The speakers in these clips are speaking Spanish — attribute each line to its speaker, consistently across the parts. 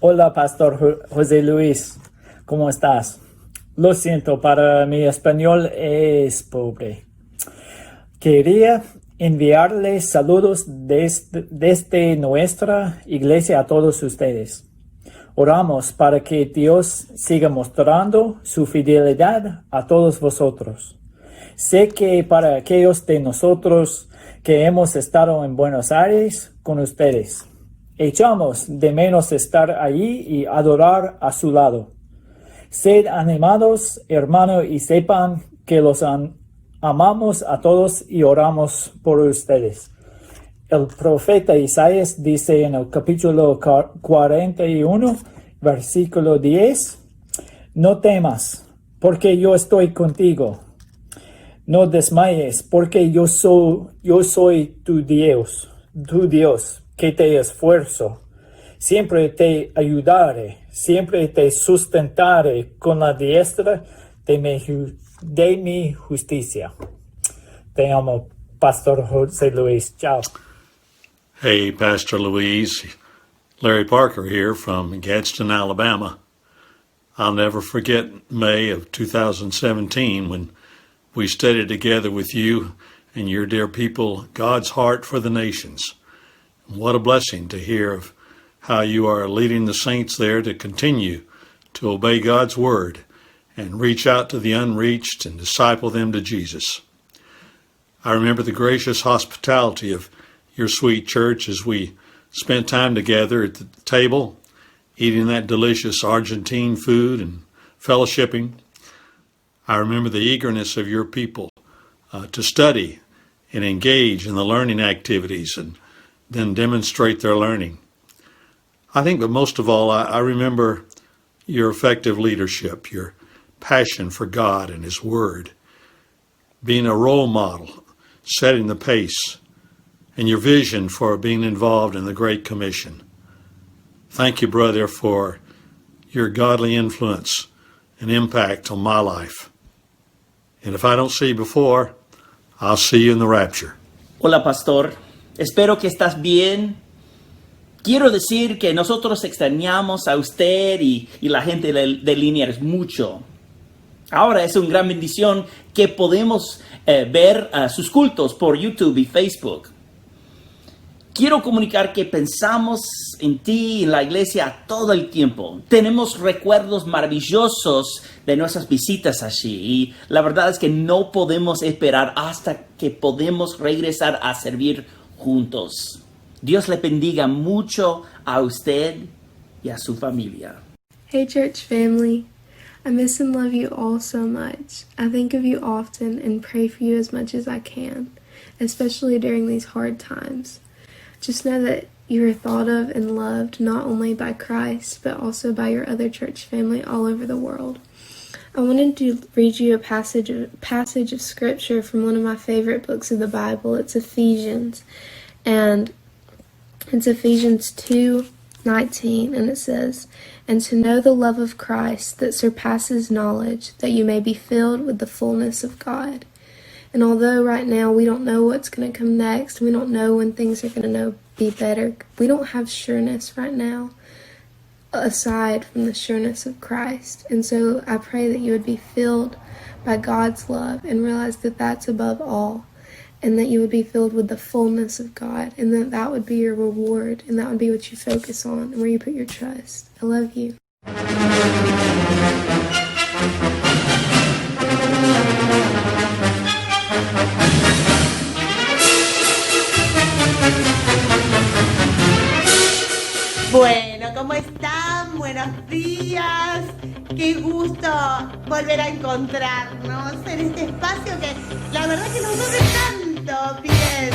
Speaker 1: Hola, Pastor José Luis. ¿Cómo estás? Lo siento, para mi español es pobre. Quería enviarles saludos desde nuestra iglesia a todos ustedes. Oramos para que Dios siga mostrando su fidelidad a todos vosotros. Sé que para aquellos de nosotros que hemos estado en Buenos Aires con ustedes, echamos de menos estar allí y adorar a su lado. Sed animados, hermanos, y sepan que los amamos a todos y oramos por ustedes. El profeta Isaías dice en el capítulo 41, versículo 10, no temas, porque yo estoy contigo. No desmayes, porque yo soy tu Dios, que te esfuerzo. Siempre te ayudaré, siempre te sustentaré con la diestra de mi justicia. Te amo, Pastor José Luis. Chao.
Speaker 2: Hey, Pastor Luis. Larry Parker here from Gadsden, Alabama. I'll never forget May of 2017 when we studied together with you and your dear people God's heart for the nations. What a blessing to hear of how you are leading the saints there to continue to obey God's word and reach out to the unreached and disciple them to Jesus. I remember the gracious hospitality of your sweet church as we spent time together at the table, eating that delicious Argentine food and fellowshipping. I remember the eagerness of your people to study and engage in the learning activities and then demonstrate their learning. I think that most of all, I remember your effective leadership, your passion for God and His Word, being a role model, setting the pace, and your vision for being involved in the Great Commission. Thank you, brother, for your godly influence and impact on my life. And if I don't see you before, I'll see you in the rapture.
Speaker 3: Hola, pastor. Espero que estás bien. Quiero decir que nosotros extrañamos a usted y la gente de Liniers mucho. Ahora es una gran bendición que podemos ver sus cultos por YouTube y Facebook. Quiero comunicar que pensamos en ti y en la iglesia todo el tiempo. Tenemos recuerdos maravillosos de nuestras visitas allí. Y la verdad es que no podemos esperar hasta que podemos regresar a servir juntos. Dios le bendiga mucho a usted y a su familia.
Speaker 4: Hey church family, I miss and love you all so much. I think of you often and pray for you as much as I can, especially during these hard times. Just know that you are thought of and loved not only by Christ, but also by your other church family all over the world. I wanted to read you a passage of scripture from one of my favorite books of the Bible. It's Ephesians, and it's Ephesians 2:19, and it says, "And to know the love of Christ that surpasses knowledge, that you may be filled with the fullness of God." And although right now we don't know what's going to come next, we don't know when things are going to be better, we don't have sureness right now aside from the sureness of Christ. And so I pray that you would be filled by God's love and realize that that's above all, and that you would be filled with the fullness of God, and that would be your reward, and that would be what you focus on and where you put your trust. I love you.
Speaker 5: Bueno, ¿cómo están? Buenos días. Qué gusto volver a encontrarnos en este espacio que la verdad que nos duele tanto. Bien.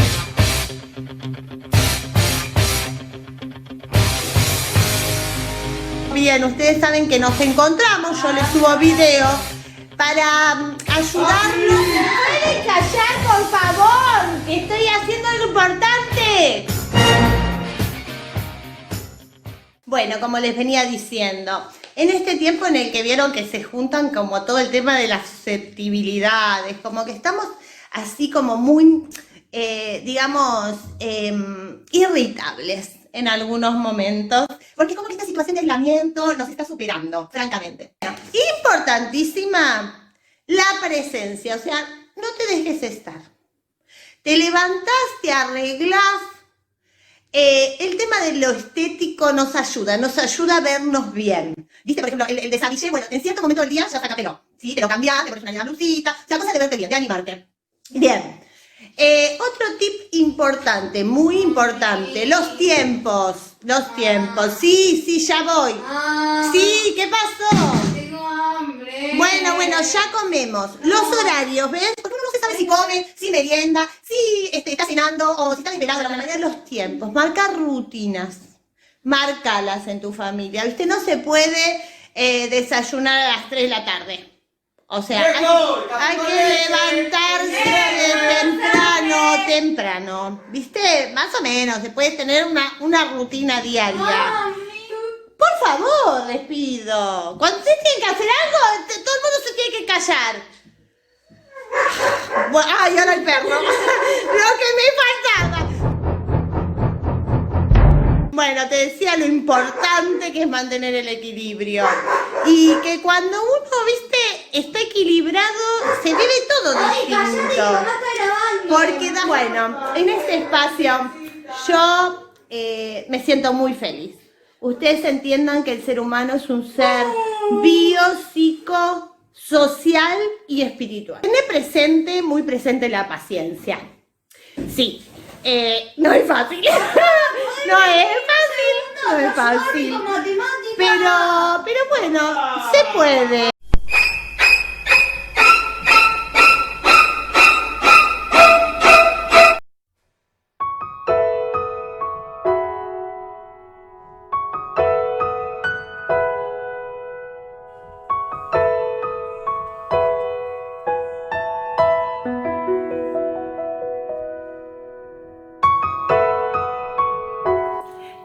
Speaker 5: Bien, ustedes saben que nos encontramos, yo les subo video para ayudarlos. ¿Pueden callar, por favor? Estoy haciendo algo importante. Bueno, como les venía diciendo, en este tiempo en el que vieron que se juntan como todo el tema de las susceptibilidades, como que estamos así como muy, irritables. en algunos momentos, porque como que esta situación de aislamiento nos está superando, francamente. Importantísima, la presencia, o sea, no te dejes estar. Te levantás, te arreglás. El tema de lo estético nos ayuda a vernos bien. ¿Viste? Por ejemplo, el desabillé, bueno, en cierto momento del día ya sácatelo, ¿sí? Te lo cambiás, te pones una linda blusita, o sea, cosas de verte bien, de animarte. Bien. Otro tip importante, muy importante, los tiempos. Sí, ya voy. Sí, ¿qué pasó?
Speaker 6: Tengo hambre.
Speaker 5: Bueno, ya comemos. Los horarios, ¿ves? Porque uno no se sabe si come, si merienda, si está cenando o si está desvelado. La mayoría de los tiempos. Marca rutinas. Márcalas en tu familia. ¿Viste? No se puede desayunar a las 3 de la tarde. O sea, hay que levantarse temprano, ¿viste? Más o menos, se puede tener una rutina diaria. Por favor, les pido. Cuando ustedes tienen que hacer algo, todo el mundo se tiene que callar. Bueno, ay, ahora el perro. Lo que me faltaba. Bueno, te decía lo importante que es mantener el equilibrio. Y que cuando uno, viste, está equilibrado, se vive todo distinto. Porque, bueno, en este espacio yo me siento muy feliz. Ustedes entiendan que el ser humano es un ser biopsico, social y espiritual. Tiene presente, muy presente la paciencia. Sí. No es fácil. No es fácil. Pero bueno, se puede.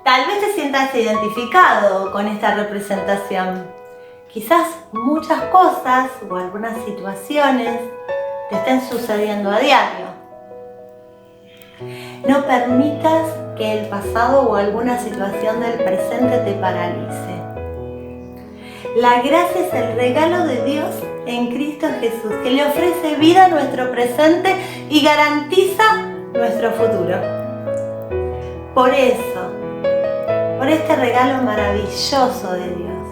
Speaker 7: Tal vez te sientas identificado con esta representación. Quizás muchas cosas o algunas situaciones te estén sucediendo a diario. No permitas que el pasado o alguna situación del presente te paralice. La gracia es el regalo de Dios en Cristo Jesús, que le ofrece vida a nuestro presente y garantiza nuestro futuro. Por este regalo maravilloso de Dios,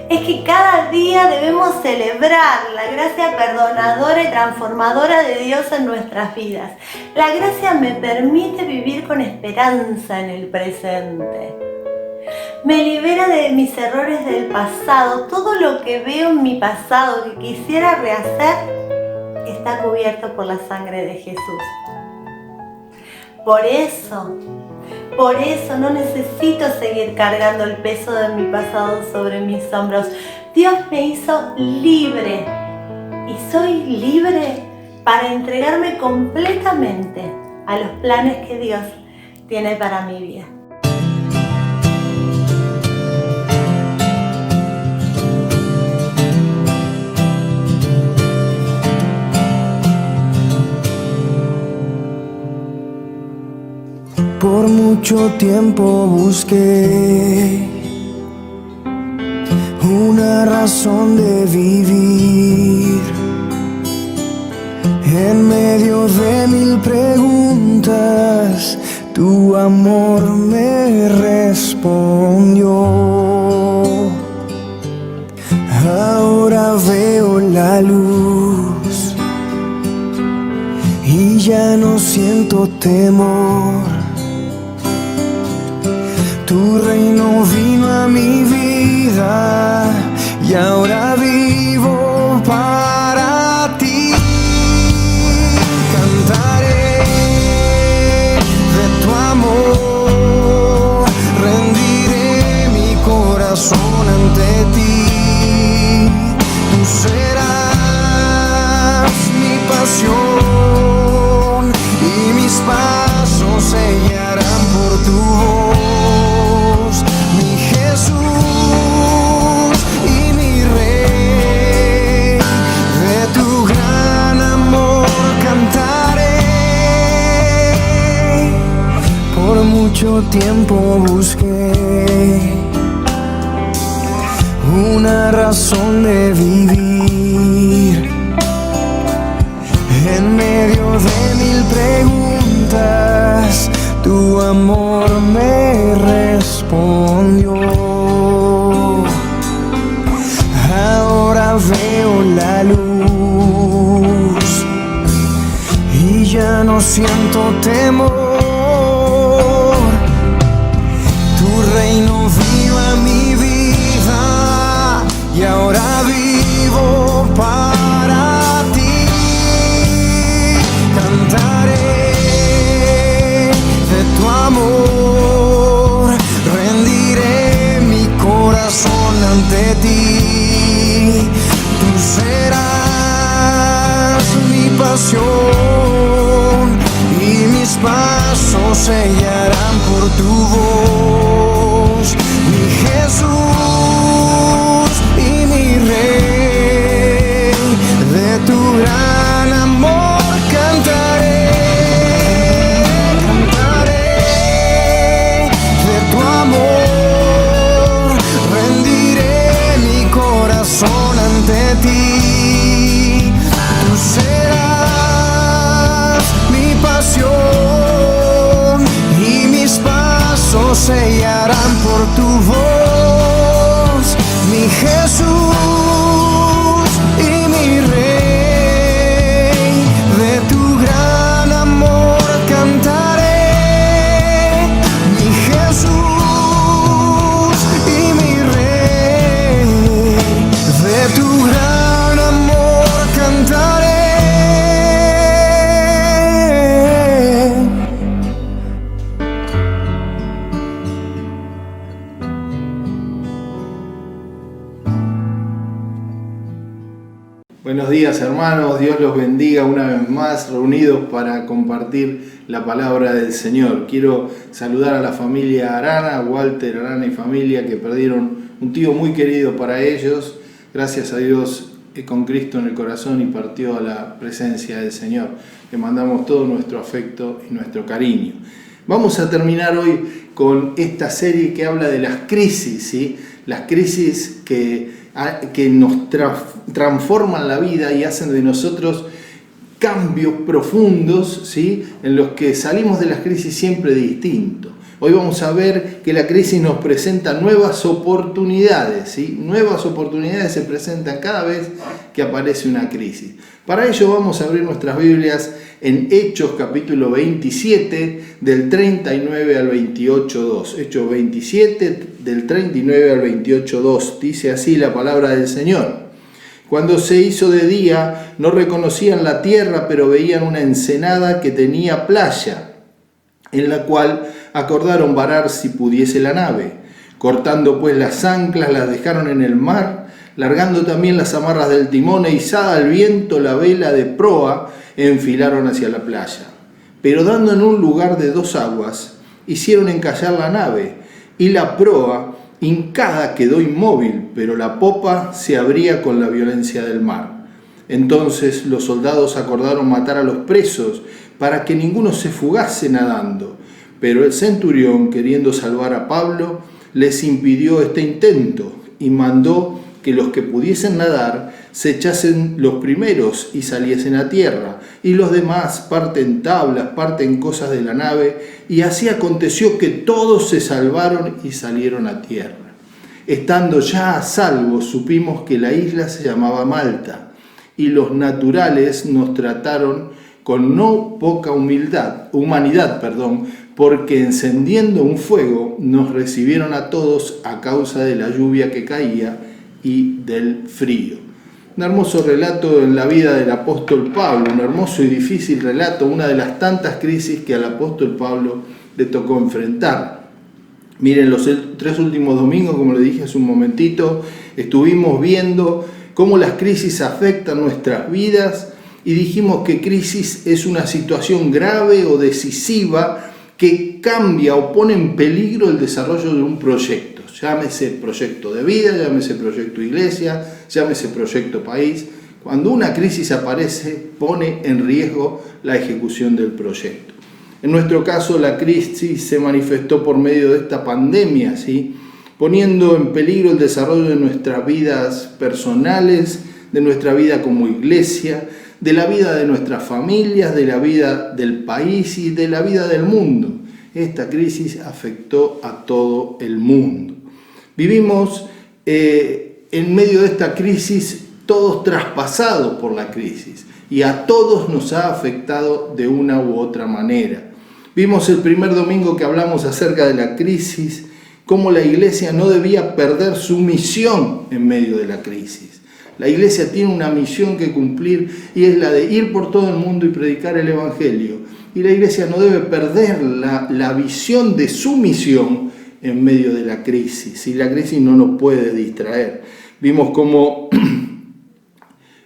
Speaker 7: es que cada día debemos celebrar la gracia perdonadora y transformadora de Dios en nuestras vidas. La gracia me permite vivir con esperanza en el presente. Me libera de mis errores del pasado. Todo lo que veo en mi pasado que quisiera rehacer está cubierto por la sangre de Jesús. Por eso no necesito seguir cargando el peso de mi pasado sobre mis hombros. Dios me hizo libre y soy libre para entregarme completamente a los planes que Dios tiene para mi vida.
Speaker 8: Por mucho tiempo busqué una razón de vivir. En medio de mil preguntas, tu amor me respondió. Ahora veo la luz y ya no siento temor. Tu reino vino a mi vida y ahora vivo para ti. Cantaré de tu amor, rendiré mi corazón ante ti. Tú serás mi pasión y mis pasos tiempo busqué una razón de vivir. En medio de mil preguntas, tu amor me respondió. Ahora veo la luz y ya no siento temor. Tu reino viva mi vida y ahora vivo para ti. Cantaré de tu amor, rendiré mi corazón ante ti. Tú serás mi pasión y mis pasos se guiarán por tu voz, mi Jesús y mi Rey. De tu gran amor cantaré, de tu amor rendiré mi corazón ante ti. Tú serás mi pasión y mis pasos se guiarán por tu voz, mi Jesús y mi Rey. De tu gran amor cantaré, mi Jesús y mi Rey. De tu gran amor cantaré.
Speaker 6: Buenos días, hermanos, Dios los bendiga una vez más, reunidos para compartir la palabra del Señor. Quiero saludar a la familia Arana, Walter Arana y familia, que perdieron un tío muy querido para ellos. Gracias a Dios, con Cristo en el corazón, y partió a la presencia del Señor. Le mandamos todo nuestro afecto y nuestro cariño. Vamos a terminar hoy con esta serie que habla de las crisis, ¿sí? Las crisis que nos transforman la vida y hacen de nosotros cambios profundos, ¿sí? En los que salimos de las crisis siempre distintos. Hoy vamos a ver que la crisis nos presenta nuevas oportunidades, ¿sí? Nuevas oportunidades se presentan cada vez que aparece una crisis. Para ello vamos a abrir nuestras Biblias en Hechos capítulo 27 del 39 al 28:2. Hechos 27 del 39 al 28:2. Dice así la palabra del Señor. Cuando se hizo de día, no reconocían la tierra, pero veían una ensenada que tenía playa, en la cual acordaron varar si pudiese la nave. Cortando pues las anclas, las dejaron en el mar, largando también las amarras del timón, e izada al viento la vela de proa, enfilaron hacia la playa. Pero dando en un lugar de 2 aguas, hicieron encallar la nave, y la proa hincada quedó inmóvil, pero la popa se abría con la violencia del mar. Entonces los soldados acordaron matar a los presos, para que ninguno se fugase nadando. Pero el centurión, queriendo salvar a Pablo, les impidió este intento, y mandó que los que pudiesen nadar se echasen los primeros y saliesen a tierra, y los demás parten tablas, parten cosas de la nave, y así aconteció que todos se salvaron y salieron a tierra. Estando ya a salvo, supimos que la isla se llamaba Malta, y los naturales nos trataron con no poca humanidad, porque encendiendo un fuego nos recibieron a todos a causa de la lluvia que caía y del frío. Un hermoso relato en la vida del apóstol Pablo, un hermoso y difícil relato, una de las tantas crisis que al apóstol Pablo le tocó enfrentar. Miren, los 3 últimos domingos, como le dije hace un momentito, estuvimos viendo cómo las crisis afectan nuestras vidas, y dijimos que crisis es una situación grave o decisiva que cambia o pone en peligro el desarrollo de un proyecto. Llámese proyecto de vida, llámese proyecto iglesia, llámese proyecto país. Cuando una crisis aparece, pone en riesgo la ejecución del proyecto. En nuestro caso, la crisis se manifestó por medio de esta pandemia, ¿sí? Poniendo en peligro el desarrollo de nuestras vidas personales, de nuestra vida como iglesia, de la vida de nuestras familias, de la vida del país y de la vida del mundo. Esta crisis afectó a todo el mundo. Vivimos en medio de esta crisis todos traspasados por la crisis y a todos nos ha afectado de una u otra manera. Vimos el primer domingo que hablamos acerca de la crisis, cómo la iglesia no debía perder su misión en medio de la crisis. La iglesia tiene una misión que cumplir y es la de ir por todo el mundo y predicar el evangelio. Y la iglesia no debe perder la visión de su misión en medio de la crisis. Y la crisis no nos puede distraer. Vimos cómo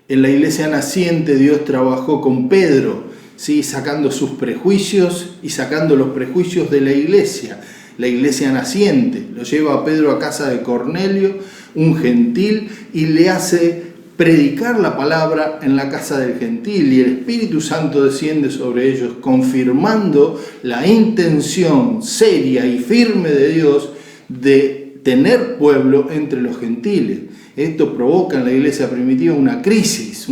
Speaker 6: en la iglesia naciente Dios trabajó con Pedro, ¿sí? Sacando sus prejuicios y sacando los prejuicios de la iglesia naciente. Lo lleva a Pedro a casa de Cornelio, un gentil, y le hace predicar la palabra en la casa del gentil, y el Espíritu Santo desciende sobre ellos, confirmando la intención seria y firme de Dios de tener pueblo entre los gentiles. Esto provoca en la iglesia primitiva una crisis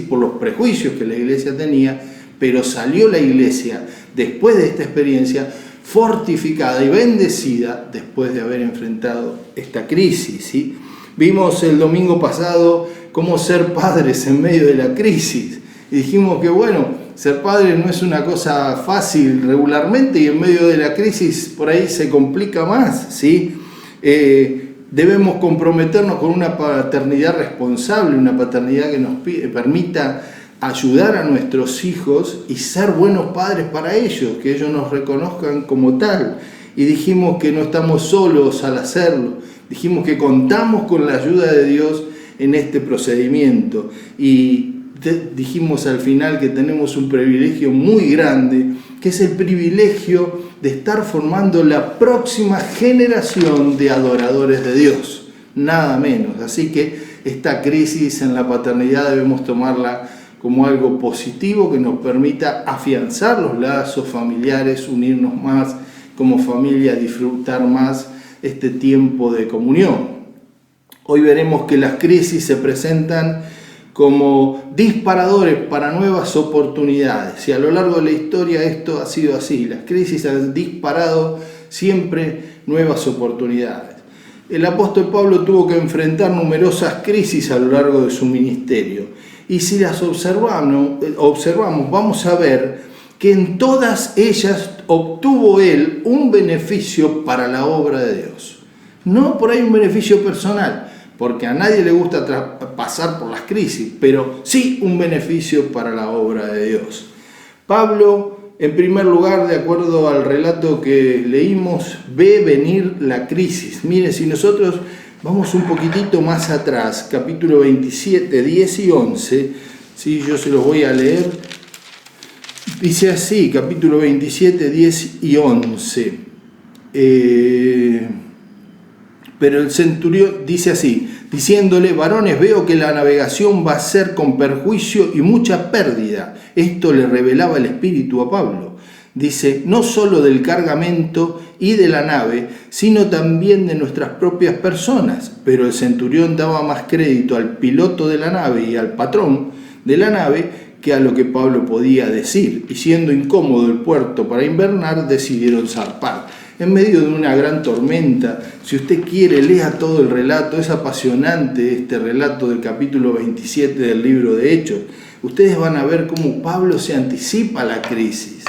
Speaker 6: por los prejuicios que la iglesia tenía, pero salió la iglesia después de esta experiencia fortificada y bendecida después de haber enfrentado esta crisis, ¿sí? Vimos el domingo pasado cómo ser padres en medio de la crisis y dijimos que ser padre no es una cosa fácil regularmente y en medio de la crisis por ahí se complica más, ¿sí? Debemos comprometernos con una paternidad responsable, una paternidad que nos permita ayudar a nuestros hijos y ser buenos padres para ellos, que ellos nos reconozcan como tal. Y dijimos que no estamos solos al hacerlo, dijimos que contamos con la ayuda de Dios en este procedimiento y dijimos al final que tenemos un privilegio muy grande, que es el privilegio de estar formando la próxima generación de adoradores de Dios, nada menos. Así que esta crisis en la paternidad debemos tomarla como algo positivo que nos permita afianzar los lazos familiares, unirnos más como familia, disfrutar más este tiempo de comunión. Hoy veremos que las crisis se presentan como disparadores para nuevas oportunidades. Y a lo largo de la historia esto ha sido así. Las crisis han disparado siempre nuevas oportunidades. El apóstol Pablo tuvo que enfrentar numerosas crisis a lo largo de su ministerio. Y si las observamos, vamos a ver que en todas ellas obtuvo él un beneficio para la obra de Dios. No por ahí un beneficio personal, porque a nadie le gusta pasar por las crisis, pero sí un beneficio para la obra de Dios. Pablo, en primer lugar, de acuerdo al relato que leímos, ve venir la crisis. Miren, si nosotros vamos un poquitito más atrás, capítulo 27, 10 y 11, ¿sí? Yo se los voy a leer. Dice así, capítulo 27, 10 y 11. Pero el centurión dice así, diciéndole: varones, veo que la navegación va a ser con perjuicio y mucha pérdida. Esto le revelaba el Espíritu a Pablo. Dice, no solo del cargamento y de la nave, sino también de nuestras propias personas. Pero el centurión daba más crédito al piloto de la nave y al patrón de la nave que a lo que Pablo podía decir. Y siendo incómodo el puerto para invernar, decidieron zarpar. En medio de una gran tormenta, si usted quiere, lea todo el relato, es apasionante este relato del capítulo 27 del libro de Hechos. Ustedes van a ver cómo Pablo se anticipa a la crisis.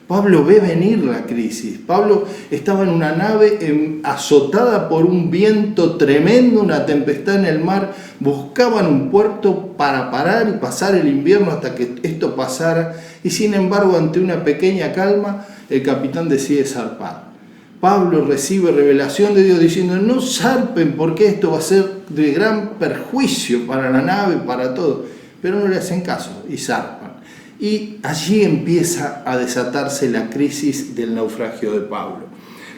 Speaker 6: Pablo ve venir la crisis. Pablo estaba en una nave azotada por un viento tremendo, una tempestad en el mar. Buscaban un puerto para parar y pasar el invierno hasta que esto pasara. Y sin embargo, ante una pequeña calma, el capitán decide zarpar. Pablo recibe revelación de Dios diciendo: no zarpen porque esto va a ser de gran perjuicio para la nave, para todo. Pero no le hacen caso y zarpan. Y allí empieza a desatarse la crisis del naufragio de Pablo.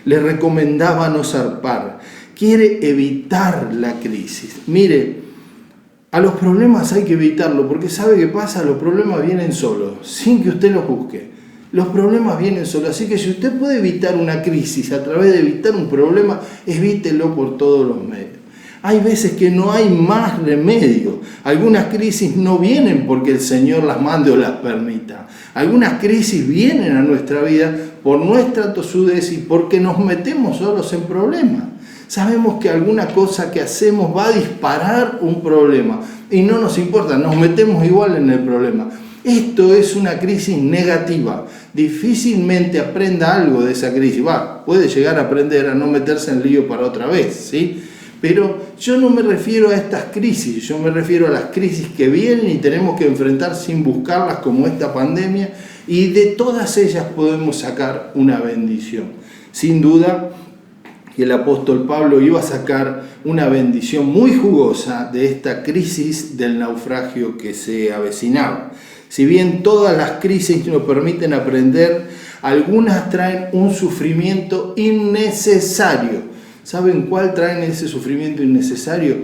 Speaker 6: Le recomendaba no zarpar. Quiere evitar la crisis. Mire, a los problemas hay que evitarlo porque ¿sabe qué pasa? Los problemas vienen solos, sin que usted los busque. Los problemas vienen solos, así que si usted puede evitar una crisis a través de evitar un problema, evítelo por todos los medios. Hay veces que no hay más remedio. Algunas crisis no vienen porque el Señor las mande o las permita. Algunas crisis vienen a nuestra vida por nuestra tosudez y porque nos metemos solos en problemas. Sabemos que alguna cosa que hacemos va a disparar un problema y no nos importa, nos metemos igual en el problema. Esto es una crisis negativa. Difícilmente aprenda algo de esa crisis. Puede llegar a aprender a no meterse en lío para otra vez, ¿sí? Pero yo no me refiero a estas crisis, yo me refiero a las crisis que vienen y tenemos que enfrentar sin buscarlas, como esta pandemia, y de todas ellas podemos sacar una bendición. Sin duda que el apóstol Pablo iba a sacar una bendición muy jugosa de esta crisis del naufragio que se avecinaba. Si bien todas las crisis nos permiten aprender, algunas traen un sufrimiento innecesario. ¿Saben cuál traen ese sufrimiento innecesario?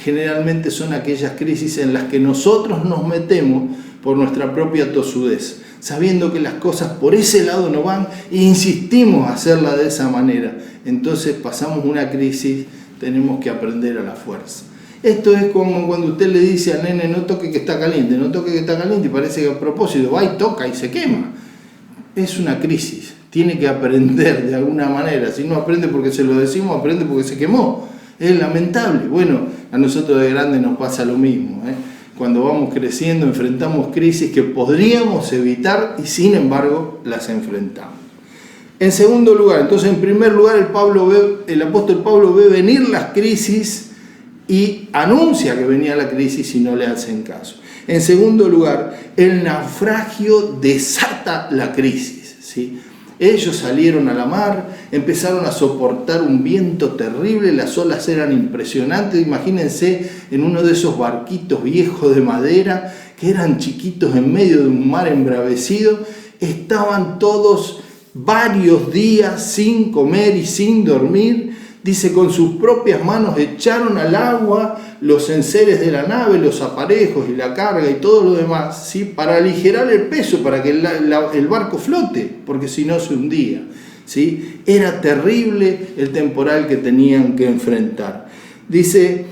Speaker 6: Generalmente son aquellas crisis en las que nosotros nos metemos por nuestra propia tosudez, sabiendo que las cosas por ese lado no van e insistimos a hacerla de esa manera. Entonces pasamos una crisis, tenemos que aprender a la fuerza. Esto es como cuando usted le dice al nene, no toque que está caliente, no toque que está caliente, y parece que a propósito va y toca y se quema. Es una crisis. Tiene que aprender de alguna manera. Si no aprende porque se lo decimos, aprende porque se quemó. Es lamentable. Bueno, a nosotros de grandes nos pasa lo mismo, ¿eh? Cuando vamos creciendo enfrentamos crisis que podríamos evitar y sin embargo las enfrentamos. En segundo lugar, entonces en primer lugar el apóstol Pablo ve venir las crisis y anuncia que venía la crisis y no le hacen caso. En segundo lugar, el naufragio desata la crisis, ¿sí? Ellos salieron a la mar, empezaron a soportar un viento terrible, las olas eran impresionantes. Imagínense en uno de esos barquitos viejos de madera que eran chiquitos en medio de un mar embravecido. Estaban todos varios días sin comer y sin dormir. Dice, con sus propias manos echaron al agua los enseres de la nave, los aparejos y la carga y todo lo demás, ¿sí? Para aligerar el peso, para que el barco flote, porque si no se hundía, ¿sí? Era terrible el temporal que tenían que enfrentar. Dice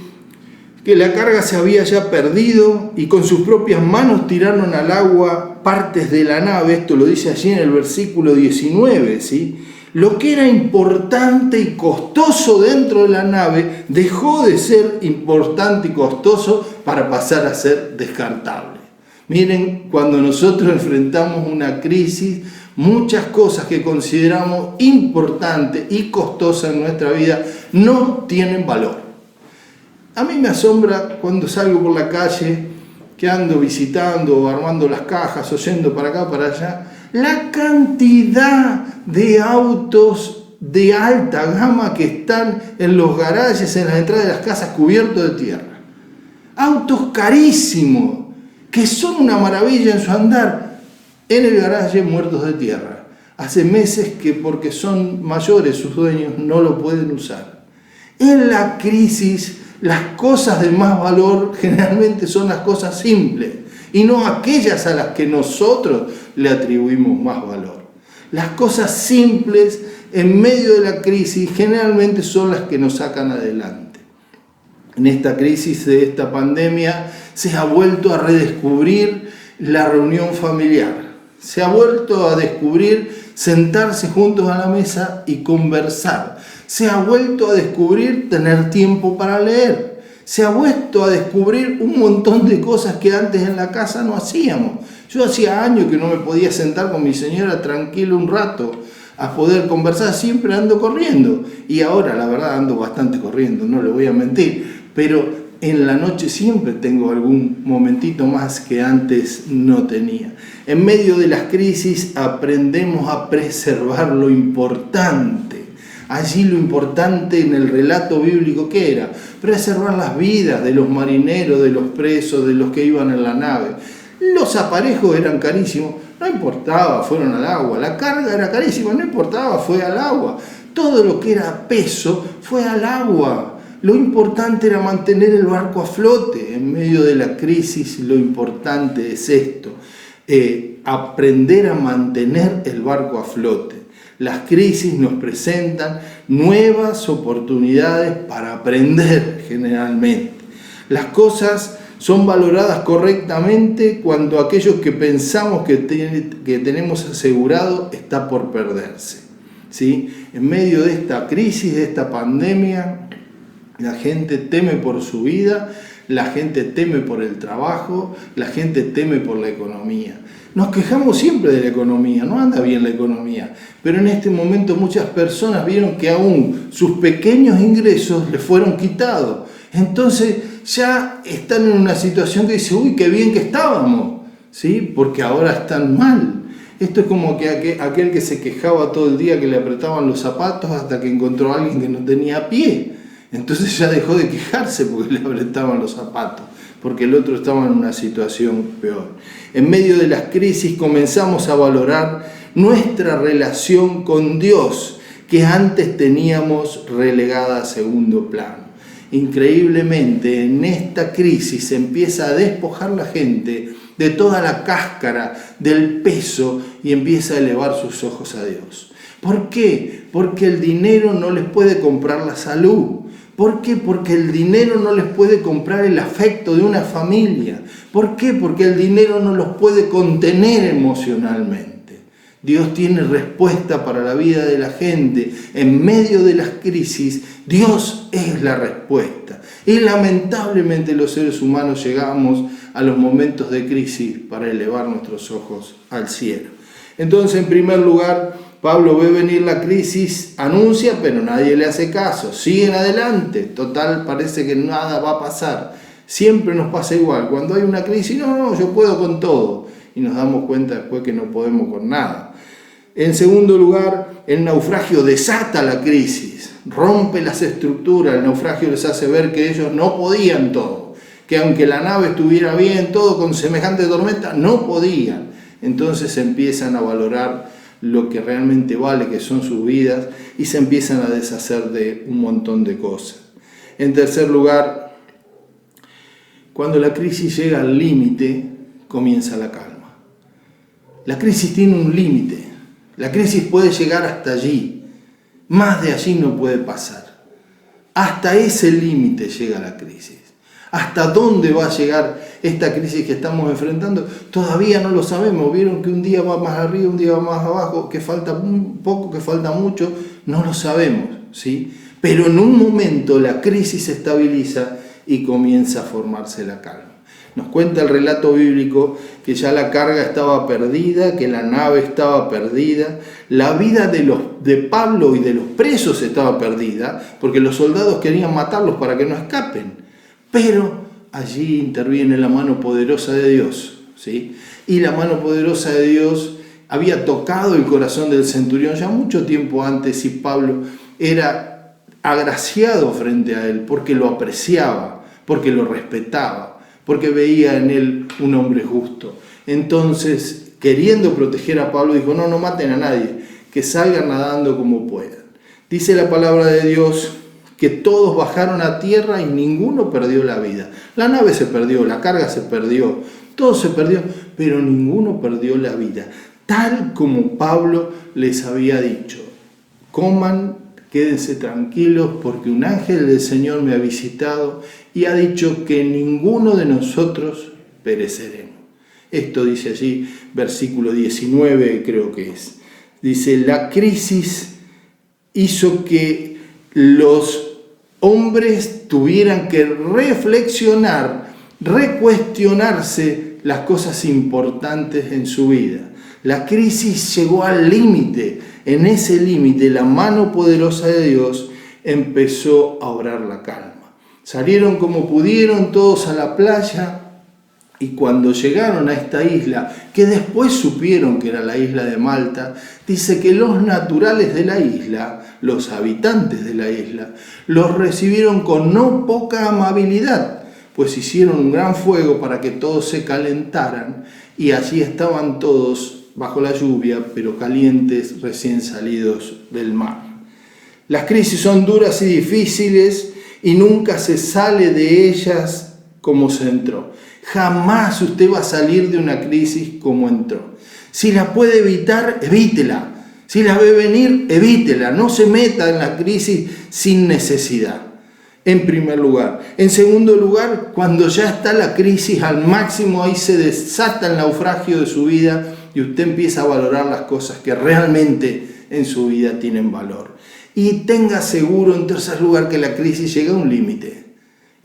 Speaker 6: que la carga se había ya perdido y con sus propias manos tiraron al agua partes de la nave. Esto lo dice allí en el versículo 19, ¿sí? Lo que era importante y costoso dentro de la nave dejó de ser importante y costoso para pasar a ser descartable. Miren, cuando nosotros enfrentamos una crisis, muchas cosas que consideramos importantes y costosas en nuestra vida no tienen valor. A mí me asombra cuando salgo por la calle, que ando visitando o armando las cajas o yendo para acá, para allá, la cantidad de autos de alta gama que están en los garajes, en las entradas de las casas cubiertos de tierra. Autos carísimos, que son una maravilla en su andar, en el garaje muertos de tierra. Hace meses que porque son mayores sus dueños no lo pueden usar. En la crisis, las cosas de más valor generalmente son las cosas simples y no aquellas a las que nosotros le atribuimos más valor. Las cosas simples en medio de la crisis generalmente son las que nos sacan adelante. En esta crisis de esta pandemia se ha vuelto a redescubrir la reunión familiar. Se ha vuelto a descubrir sentarse juntos a la mesa y conversar. Se ha vuelto a descubrir tener tiempo para leer. Se ha vuelto a descubrir un montón de cosas que antes en la casa no hacíamos. Yo hacía años que no me podía sentar con mi señora tranquilo un rato a poder conversar, siempre ando corriendo. Y ahora la verdad ando bastante corriendo, no le voy a mentir, pero en la noche siempre tengo algún momentito más que antes no tenía. En medio de las crisis aprendemos a preservar lo importante. Allí lo importante en el relato bíblico, ¿qué era? Preservar las vidas de los marineros, de los presos, de los que iban en la nave. Los aparejos eran carísimos, no importaba, fueron al agua. La carga era carísima, no importaba, fue al agua. Todo lo que era peso fue al agua. Lo importante era mantener el barco a flote. En medio de la crisis lo importante es esto. aprender a mantener el barco a flote. Las crisis nos presentan nuevas oportunidades para aprender generalmente. Las cosas son valoradas correctamente cuando aquello que pensamos que tenemos asegurado está por perderse, ¿sí? En medio de esta crisis, de esta pandemia, la gente teme por su vida, la gente teme por el trabajo, la gente teme por la economía. Nos quejamos siempre de la economía, no anda bien la economía, pero en este momento muchas personas vieron que aún sus pequeños ingresos les fueron quitados. Entonces ya están en una situación que dice, uy, qué bien que estábamos, ¿sí? Porque ahora están mal. Esto es como que aquel que se quejaba todo el día que le apretaban los zapatos hasta que encontró a alguien que no tenía pie. Entonces ya dejó de quejarse porque le apretaban los zapatos, porque el otro estaba en una situación peor. En medio de las crisis comenzamos a valorar nuestra relación con Dios, que antes teníamos relegada a segundo plano. Increíblemente, en esta crisis se empieza a despojar la gente de toda la cáscara, del peso, y empieza a elevar sus ojos a Dios. ¿Por qué? Porque el dinero no les puede comprar la salud. ¿Por qué? Porque el dinero no les puede comprar el afecto de una familia. ¿Por qué? Porque el dinero no los puede contener emocionalmente. Dios tiene respuesta para la vida de la gente. En medio de las crisis, Dios es la respuesta. Y lamentablemente los seres humanos llegamos a los momentos de crisis para elevar nuestros ojos al cielo. Entonces, en primer lugar, Pablo ve venir la crisis, anuncia, pero nadie le hace caso. Siguen adelante. Total, parece que nada va a pasar. Siempre nos pasa igual. Cuando hay una crisis, no, yo puedo con todo. Y nos damos cuenta después que no podemos con nada. En segundo lugar, el naufragio desata la crisis, rompe las estructuras. El naufragio les hace ver que ellos no podían todo, que aunque la nave estuviera bien, todo con semejante tormenta, no podían. Entonces empiezan a valorar lo que realmente vale, que son sus vidas, y se empiezan a deshacer de un montón de cosas. En tercer lugar, cuando la crisis llega al límite, comienza la calma. La crisis tiene un límite. La crisis puede llegar hasta allí, más de allí no puede pasar. Hasta ese límite llega la crisis. ¿Hasta dónde va a llegar esta crisis que estamos enfrentando? Todavía no lo sabemos. Vieron que un día va más arriba, un día va más abajo, que falta un poco, que falta mucho, no lo sabemos, ¿sí? Pero en un momento la crisis se estabiliza y comienza a formarse la calma. Nos cuenta el relato bíblico que ya la carga estaba perdida, que la nave estaba perdida, la vida de Pablo y de los presos estaba perdida, porque los soldados querían matarlos para que no escapen. Pero allí interviene la mano poderosa de Dios, ¿sí? Y la mano poderosa de Dios había tocado el corazón del centurión ya mucho tiempo antes, y Pablo era agraciado frente a él porque lo apreciaba, porque lo respetaba, porque veía en él un hombre justo. Entonces, queriendo proteger a Pablo, dijo, no maten a nadie, que salgan nadando como puedan. Dice la palabra de Dios que todos bajaron a tierra y ninguno perdió la vida. La nave se perdió, la carga se perdió, todo se perdió, pero ninguno perdió la vida. Tal como Pablo les había dicho, coman, quédense tranquilos porque un ángel del Señor me ha visitado y ha dicho que ninguno de nosotros pereceremos. Esto dice allí, versículo 19 creo que es. Dice, la crisis hizo que los hombres tuvieran que reflexionar, recuestionarse las cosas importantes en su vida. La crisis llegó al límite. En ese límite, la mano poderosa de Dios empezó a obrar la calma. Salieron como pudieron todos a la playa, y cuando llegaron a esta isla, que después supieron que era la isla de Malta, dice que los naturales de la isla, los habitantes de la isla, los recibieron con no poca amabilidad, pues hicieron un gran fuego para que todos se calentaran, y allí estaban todos bajo la lluvia, pero calientes, recién salidos del mar. Las crisis son duras y difíciles, y nunca se sale de ellas como se entró. Jamás usted va a salir de una crisis como entró. Si la puede evitar, evítela. Si la ve venir, evítela. No se meta en la crisis sin necesidad, en primer lugar. En segundo lugar, cuando ya está la crisis al máximo, ahí se desata el naufragio de su vida y usted empieza a valorar las cosas que realmente en su vida tienen valor. Y tenga seguro, en tercer lugar, que la crisis llega a un límite.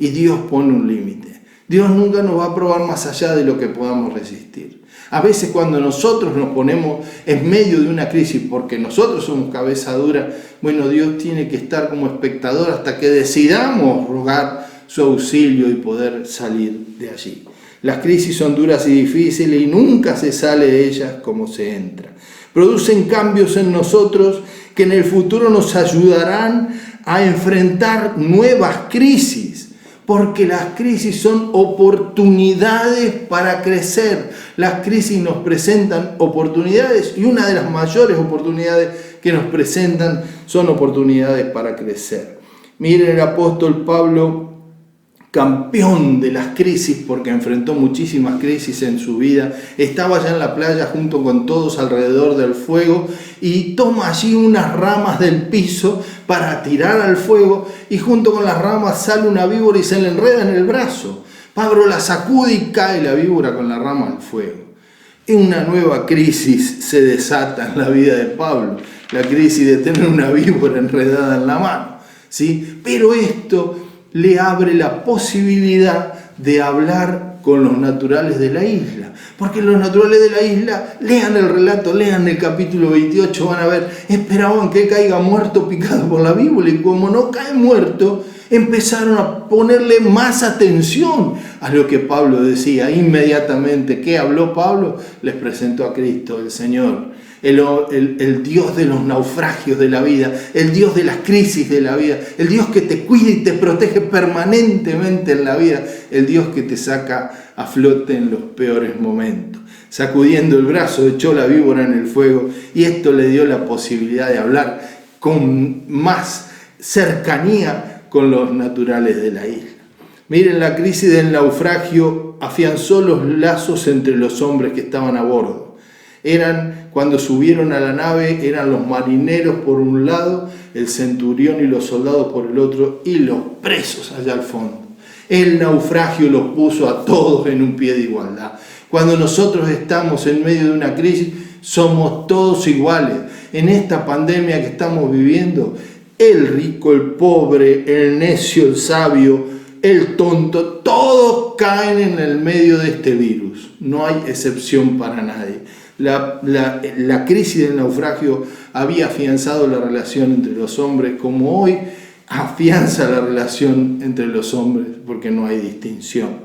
Speaker 6: Y Dios pone un límite. Dios nunca nos va a probar más allá de lo que podamos resistir. A veces cuando nosotros nos ponemos en medio de una crisis porque nosotros somos cabeza dura, bueno, Dios tiene que estar como espectador hasta que decidamos rogar su auxilio y poder salir de allí. Las crisis son duras y difíciles y nunca se sale de ellas como se entra. Producen cambios en nosotros que en el futuro nos ayudarán a enfrentar nuevas crisis. Porque las crisis son oportunidades para crecer. Las crisis nos presentan oportunidades y una de las mayores oportunidades que nos presentan son oportunidades para crecer. Miren el apóstol Pablo, campeón de las crisis porque enfrentó muchísimas crisis en su vida. Estaba allá en la playa junto con todos alrededor del fuego y toma allí unas ramas del piso para tirar al fuego y junto con las ramas sale una víbora y se le enreda en el brazo. Pablo la sacude y cae la víbora con la rama al fuego. Y una nueva crisis se desata en la vida de Pablo, la crisis de tener una víbora enredada en la mano, ¿sí? Pero esto le abre la posibilidad de hablar con los naturales de la isla. Porque los naturales de la isla, lean el relato, lean el capítulo 28, van a ver, esperaban que caiga muerto picado por la víbora y como no cae muerto, empezaron a ponerle más atención a lo que Pablo decía. Inmediatamente, ¿qué habló Pablo? Les presentó a Cristo, el Señor. El Dios de los naufragios de la vida, el Dios de las crisis de la vida, el Dios que te cuida y te protege permanentemente en la vida, el Dios que te saca a flote en los peores momentos. Sacudiendo el brazo, echó la víbora en el fuego y esto le dio la posibilidad de hablar con más cercanía con los naturales de la isla. Miren, la crisis del naufragio afianzó los lazos entre los hombres que estaban a bordo. Cuando subieron a la nave, eran los marineros por un lado, el centurión y los soldados por el otro, y los presos allá al fondo. El naufragio los puso a todos en un pie de igualdad. Cuando nosotros estamos en medio de una crisis, somos todos iguales. En esta pandemia que estamos viviendo, el rico, el pobre, el necio, el sabio, el tonto, todos caen en el medio de este virus. No hay excepción para nadie. La crisis del naufragio había afianzado la relación entre los hombres como hoy afianza la relación entre los hombres porque no hay distinción.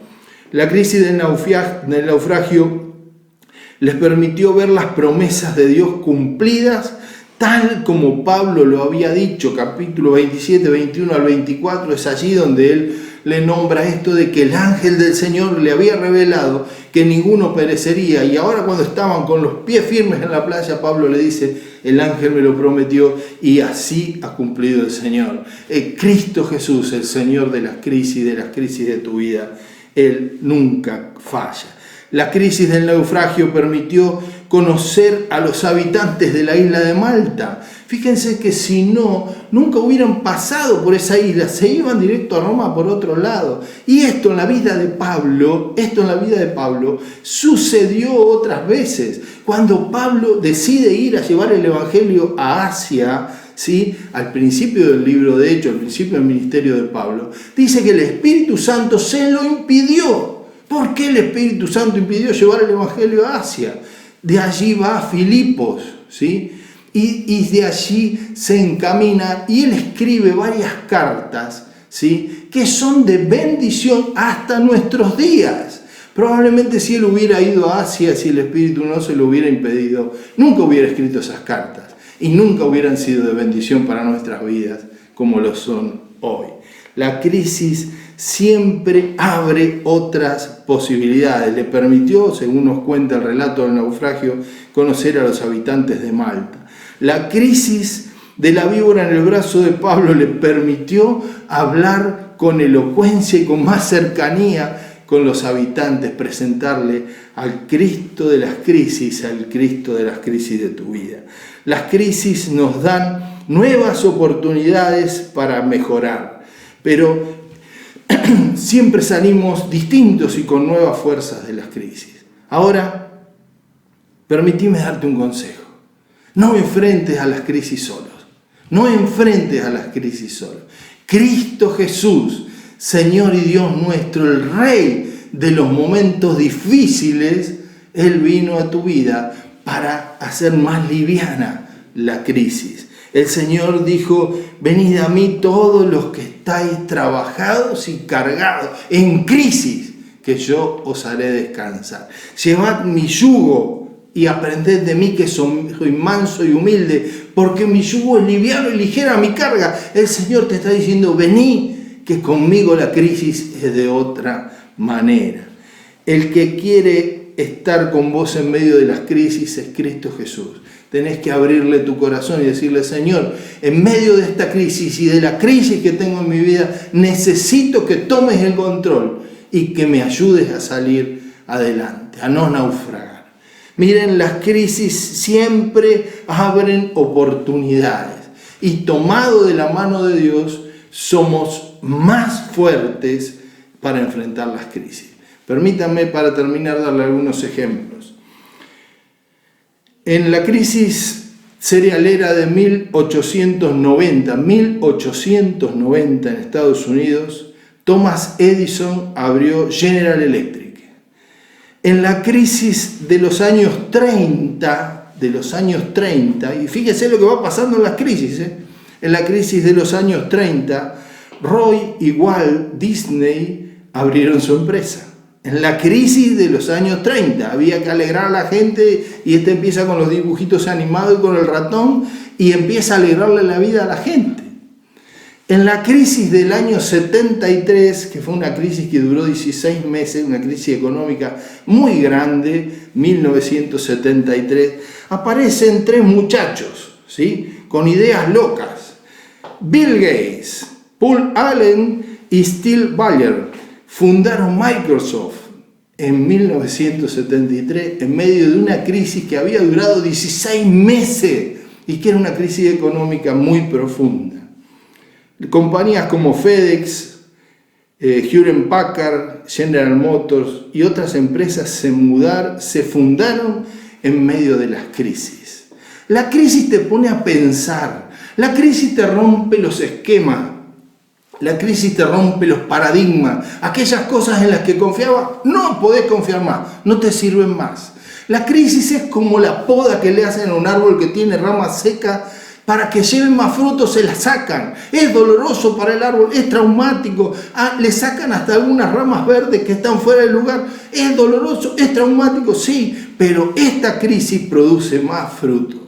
Speaker 6: La crisis del naufragio les permitió ver las promesas de Dios cumplidas tal como Pablo lo había dicho, capítulo 27, 21 al 24, es allí donde él le nombra esto de que el ángel del Señor le había revelado que ninguno perecería. Y ahora cuando estaban con los pies firmes en la playa, Pablo le dice, el ángel me lo prometió y así ha cumplido el Señor. Cristo Jesús, el Señor de las crisis de tu vida, Él nunca falla. La crisis del naufragio permitió conocer a los habitantes de la isla de Malta. Fíjense que si no, nunca hubieran pasado por esa isla, se iban directo a Roma por otro lado. Y esto en la vida de Pablo sucedió otras veces. Cuando Pablo decide ir a llevar el evangelio a Asia, ¿sí? Al principio del libro de Hechos, al principio del ministerio de Pablo, dice que el Espíritu Santo se lo impidió. ¿Por qué el Espíritu Santo impidió llevar el evangelio a Asia? De allí va a Filipos, ¿sí? Y de allí se encamina y él escribe varias cartas, ¿sí? Que son de bendición hasta nuestros días. Probablemente si él hubiera ido a Asia, si el Espíritu no se lo hubiera impedido, nunca hubiera escrito esas cartas y nunca hubieran sido de bendición para nuestras vidas como lo son hoy. La crisis siempre abre otras posibilidades. Le permitió, según nos cuenta el relato del naufragio, conocer a los habitantes de Malta. La crisis de la víbora en el brazo de Pablo le permitió hablar con elocuencia y con más cercanía con los habitantes, presentarle al Cristo de las crisis de tu vida. Las crisis nos dan nuevas oportunidades para mejorar, pero siempre salimos distintos y con nuevas fuerzas de las crisis. Ahora, permíteme darte un consejo. No enfrentes a las crisis solos. No enfrentes a las crisis solos. Cristo Jesús, Señor y Dios nuestro, el Rey de los momentos difíciles, Él vino a tu vida para hacer más liviana la crisis. El Señor dijo: venid a mí todos los que estáis trabajados y cargados en crisis, que yo os haré descansar. Llevad mi yugo y aprended de mí, que soy manso y humilde, porque mi yugo es liviano y ligera mi carga. El Señor te está diciendo: vení, que conmigo la crisis es de otra manera. El que quiere estar con vos en medio de las crisis es Cristo Jesús. Tenés que abrirle tu corazón y decirle: Señor, en medio de esta crisis y de la crisis que tengo en mi vida, necesito que tomes el control y que me ayudes a salir adelante, a no naufragar. Miren, las crisis siempre abren oportunidades y tomado de la mano de Dios somos más fuertes para enfrentar las crisis. Permítanme, para terminar, darle algunos ejemplos. En la crisis cerealera de 1890 en Estados Unidos, Thomas Edison abrió General Electric. En la crisis de los años 30, y fíjese lo que va pasando en las crisis, en la crisis de los años 30, Roy y Walt Disney abrieron su empresa. En la crisis de los años 30 había que alegrar a la gente, y empieza con los dibujitos animados y con el ratón, y empieza a alegrarle la vida a la gente. En la crisis del año 73, que fue una crisis que duró 16 meses, una crisis económica muy grande, 1973, aparecen tres muchachos, ¿sí?, con ideas locas. Bill Gates, Paul Allen y Steve Ballmer fundaron Microsoft en 1973 en medio de una crisis que había durado 16 meses y que era una crisis económica muy profunda. Compañías como FedEx, Hewlett Packard, General Motors y otras empresas se fundaron en medio de las crisis. La crisis te pone a pensar, la crisis te rompe los esquemas, la crisis te rompe los paradigmas, aquellas cosas en las que confiabas no podés confiar más, no te sirven más. La crisis es como la poda que le hacen a un árbol que tiene ramas secas. Para que lleven más frutos se la sacan. Es doloroso para el árbol, es traumático. Le sacan hasta algunas ramas verdes que están fuera del lugar. Es doloroso, es traumático, sí, pero esta crisis produce más frutos.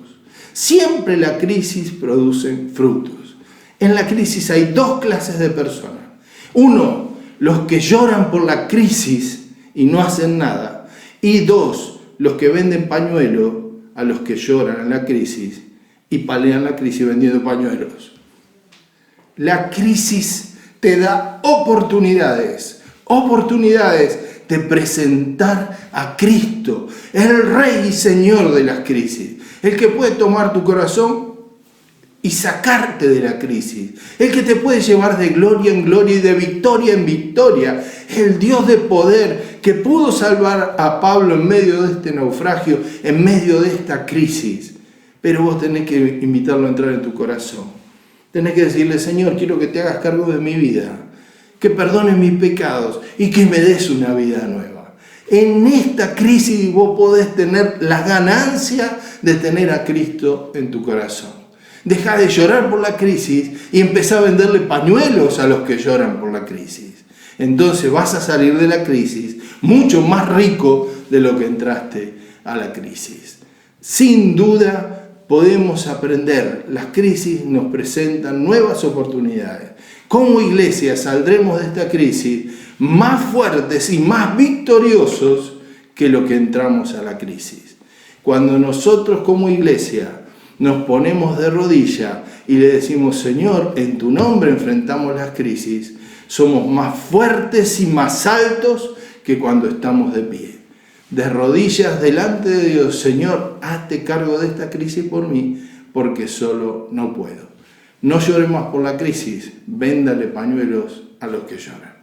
Speaker 6: Siempre la crisis produce frutos. En la crisis hay dos clases de personas. Uno, los que lloran por la crisis y no hacen nada. Y dos, los que venden pañuelo a los que lloran en la crisis y palian la crisis vendiendo pañuelos. La crisis te da oportunidades de presentar a Cristo, el Rey y Señor de las crisis, el que puede tomar tu corazón y sacarte de la crisis, el que te puede llevar de gloria en gloria y de victoria en victoria, el Dios de poder que pudo salvar a Pablo en medio de este naufragio, en medio de esta crisis. Pero vos tenés que invitarlo a entrar en tu corazón. Tenés que decirle: Señor, quiero que te hagas cargo de mi vida, que perdones mis pecados y que me des una vida nueva. En esta crisis vos podés tener la ganancia de tener a Cristo en tu corazón. Deja de llorar por la crisis y empezá a venderle pañuelos a los que lloran por la crisis. Entonces vas a salir de la crisis mucho más rico de lo que entraste a la crisis. Sin duda, podemos aprender. Las crisis nos presentan nuevas oportunidades. Como iglesia saldremos de esta crisis más fuertes y más victoriosos que lo que entramos a la crisis. Cuando nosotros como iglesia nos ponemos de rodilla y le decimos: Señor, en tu nombre enfrentamos las crisis, somos más fuertes y más altos que cuando estamos de pie. De rodillas delante de Dios, Señor, hazte cargo de esta crisis por mí, porque solo no puedo. No llores más por la crisis, véndale pañuelos a los que lloran.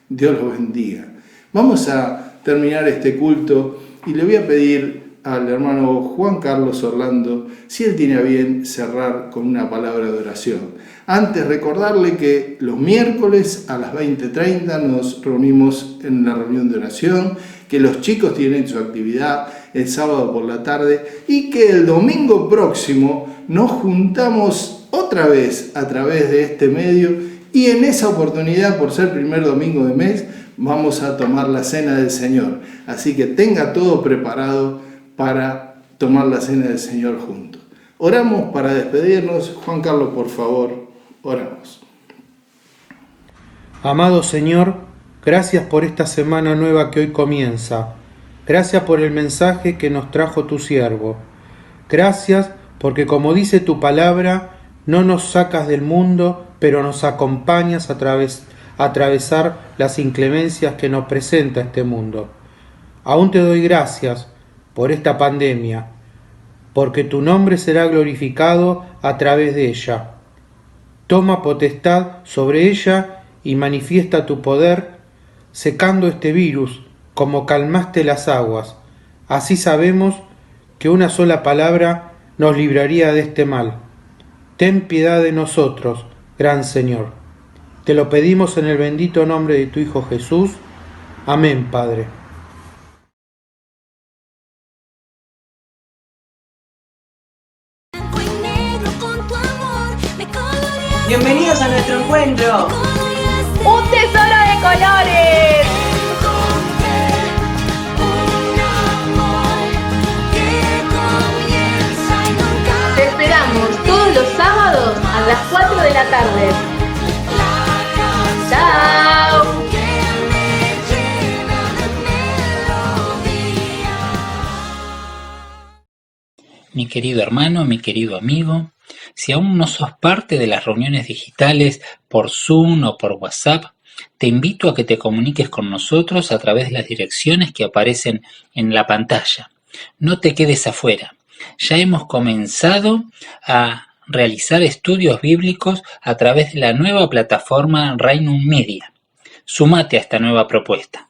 Speaker 6: Dios los bendiga. Vamos a terminar este culto y le voy a pedir al hermano Juan Carlos Orlando si él tiene a bien cerrar con una palabra de oración. Antes, recordarle que los miércoles a las 20:30 nos reunimos en una reunión de oración, que los chicos tienen su actividad el sábado por la tarde y que el domingo próximo nos juntamos otra vez a través de este medio y en esa oportunidad, por ser primer domingo de mes, vamos a tomar la cena del Señor. Así que tenga todo preparado para tomar la cena del Señor juntos. Oramos para despedirnos. Juan Carlos, por favor, oramos.
Speaker 9: Amado Señor, gracias por esta semana nueva que hoy comienza. Gracias por el mensaje que nos trajo tu siervo. Gracias porque, como dice tu palabra, no nos sacas del mundo, pero nos acompañas a atravesar las inclemencias que nos presenta este mundo. Aún te doy gracias por esta pandemia, porque tu nombre será glorificado a través de ella. Toma potestad sobre ella y manifiesta tu poder, secando este virus como calmaste las aguas. Así sabemos que una sola palabra nos libraría de este mal. Ten piedad de nosotros, gran Señor. Te lo pedimos en el bendito nombre de tu Hijo Jesús. Amén, Padre.
Speaker 10: Bienvenidos a nuestro encuentro. ¡Un tesoro de colores! Te esperamos todos los sábados a las 4 de la tarde. ¡Chao!
Speaker 11: Mi querido hermano, mi querido amigo, si aún no sos parte de las reuniones digitales por Zoom o por WhatsApp, te invito a que te comuniques con nosotros a través de las direcciones que aparecen en la pantalla. No te quedes afuera. Ya hemos comenzado a realizar estudios bíblicos a través de la nueva plataforma Reino Media. Sumate a esta nueva propuesta.